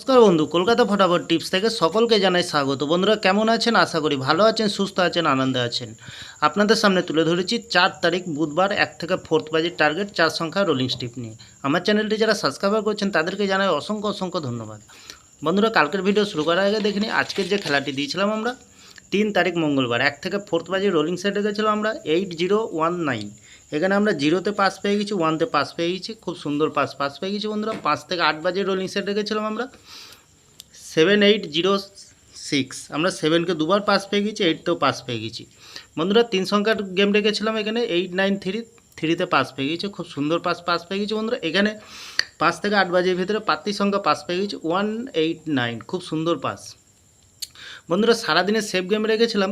নমস্কার বন্ধু, কলকাতা ফটাফট টিপস থেকে সকলকে জানাই স্বাগত। বন্ধুরা কেমন আছেন? আশা করি ভালো আছেন, সুস্থ আছেন, আনন্দে আছেন। আপনাদের সামনে তুলে ধরেছি 4 তারিখ বুধবার 1 থেকে 4 বাজে টার্গেট 4 সংখ্যা রোলিং স্টিপ নিয়ে। আমার চ্যানেলটি যারা সাবস্ক্রাইব করছেন তাদেরকে জানাই অসংখ্য অসংখ্য ধন্যবাদ। বন্ধুরা কালকের ভিডিও শুরু করার আগে দেখে নিই আজকের যে খেলাটি দিয়েছিলাম আমরা 3 তারিখ মঙ্গলবার 1 থেকে 4 বাজে রোলিং সেটে গেছিলাম আমরা 8019। এখানে আমরা 0-তে পাস পেয়ে গেছি, 1-তে পাস পেয়ে গেছি, খুব সুন্দর পাস পেয়ে গেছি বন্ধুরা। 5 থেকে 8 বাজে রোলিং সেটে গেছিলাম আমরা 7806। আমরা 7কে দুবার পাস পেয়ে গেছি, 8তেও পাস পেয়ে গেছি বন্ধুরা। 3 সংখ্যার গেম রেখেছিলাম এখানে 893, 3তে পাস পেয়ে গেছি, খুব সুন্দর পাস পেয়ে গেছি বন্ধুরা। এখানে 5 থেকে 8 বাজের ভিতরে প্রার্থী সংখ্যা পাস পেয়ে গেছি 189, খুব সুন্দর পাস বন্ধুরা। সারাদিনের সেভ গেম রেখেছিলাম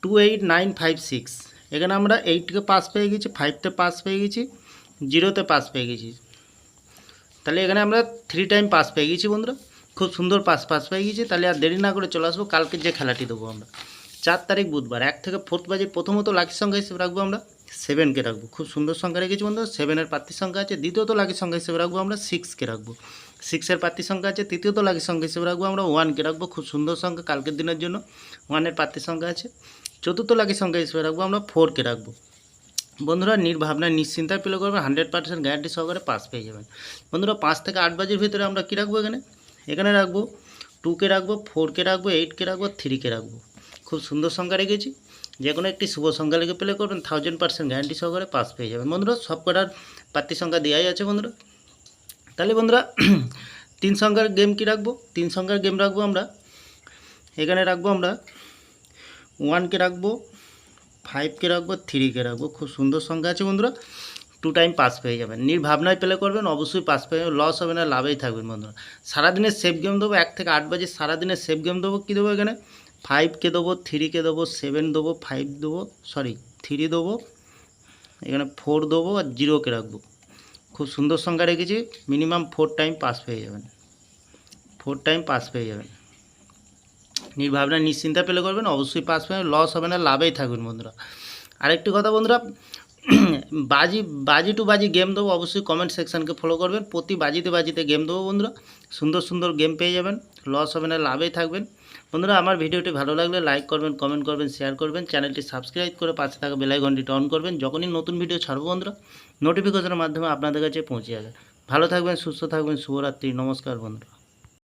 28956। এখানে আমরা 8কে পাস পেয়ে গেছি, 5তে পাস পেয়ে গেছি, 0তে পাস পেয়ে গেছি। তাহলে এখানে আমরা 3 টাইম পাস পেয়ে গেছি বন্ধুরা, খুব সুন্দর পাস পেয়ে গেছি। তাহলে আর দেরি না করে চলে আসবো কালকের যে খেলাটি দেবো আমরা 4 তারিখ বুধবার 1 থেকে 4 বাজে। প্রথমত লাকি সংখ্যা হিসেবে রাখবো আমরা 7কে রাখবো, খুব সুন্দর সংখ্যা রেখেছি বন্ধু। 7-এর প্রার্থী সংখ্যা আছে। দ্বিতীয়ত লাকি সংখ্যা হিসেবে রাখবো আমরা 6কে রাখবো। 6-এর প্রার্থী সংখ্যা আছে। তৃতীয়ত লাকি সংখ্যা হিসেবে রাখবো আমরা 1কে রাখবো, খুব সুন্দর সংখ্যা কালকের দিনের জন্য। 1-এর প্রার্থী সংখ্যা আছে। চতুর্থ লাকি সংখ্যা হিসেবে রাখবো আমরা 4কে রাখবো। বন্ধুরা নির্ভাবনায় নিশ্চিন্তায় প্লে করবেন, 100% গ্যারান্টি সহকারে পাস পেয়ে যাবেন বন্ধুরা। 5 থেকে 8 বাজের ভিতরে আমরা কী রাখবো এখানে রাখবো 2কে রাখবো, 4কে রাখবো, 8কে রাখবো, 3কে রাখবো, খুব সুন্দর সংখ্যা রেখেছি। যে কোনো একটি শুভ সংখ্যা লিখে প্লে করবেন, 1000% গ্যারান্টি সহকারে পাস পেয়ে যাবেন বন্ধুরা। সব কটার প্রার্থী সংখ্যা দেওয়াই আছে বন্ধুরা। তাহলে বন্ধুরা 3 সংখ্যার গেম কী রাখবো? 3 সংখ্যার গেম রাখবো আমরা এখানে রাখবো আমরা 1কে রাখবো, 5কে রাখবো, 3কে রাখবো, খুব সুন্দর সংখ্যা আছে বন্ধুরা। 2 টাইম পাস পেয়ে যাবেন। নির্ভাবনায় প্লে করবেন, অবশ্যই পাস পেয়ে যাবেন, লস হবে না, লাভেই থাকবেন বন্ধুরা। সারাদিনের সেভ গেম দেবো 1 থেকে 8 বাজে। সারাদিনের সেভ গেম দেবো, কী দেবো এখানে 5কে দেবো, 3কে দেবো, 7 দেবো, 5 দেবো, 3 দেবো, এখানে 4 দেবো আর 0কে রাখবো। খুব সুন্দর সংখ্যা রেখেছি। মিনিমাম 4 টাইম পাস পেয়ে যাবেন, 4 টাইম পাস পেয়ে যাবেন। নির্ভাবনায় নিশ্চিন্তা প্লে করবেন, অবশ্যই পাস পেয়ে লস হবে না, লাভেই থাকবেন বন্ধুরা। আরেকটি কথা বন্ধুরা, বাজি টু বাজি গেম দেবো, অবশ্যই কমেন্ট সেকশানকে ফলো করবেন। প্রতি বাজিতে গেম দেবো বন্ধুরা, সুন্দর সুন্দর গেম পেয়ে যাবেন, লস হবে না, লাভেই থাকবেন বন্ধুরা। আমার ভিডিওটি ভালো লাগলে লাইক করবেন, কমেন্ট করবেন, শেয়ার করবেন, চ্যানেলটি সাবস্ক্রাইব করে পাশে থাকা বেল আইকনটি অন করবেন। যখনই নতুন ভিডিও ছাড়বো বন্ধুরা নোটিফিকেশনের মাধ্যমে আপনাদের কাছে পৌঁছে যাবে। ভালো থাকবেন, সুস্থ থাকবেন, শুভরাত্রি, নমস্কার বন্ধুরা।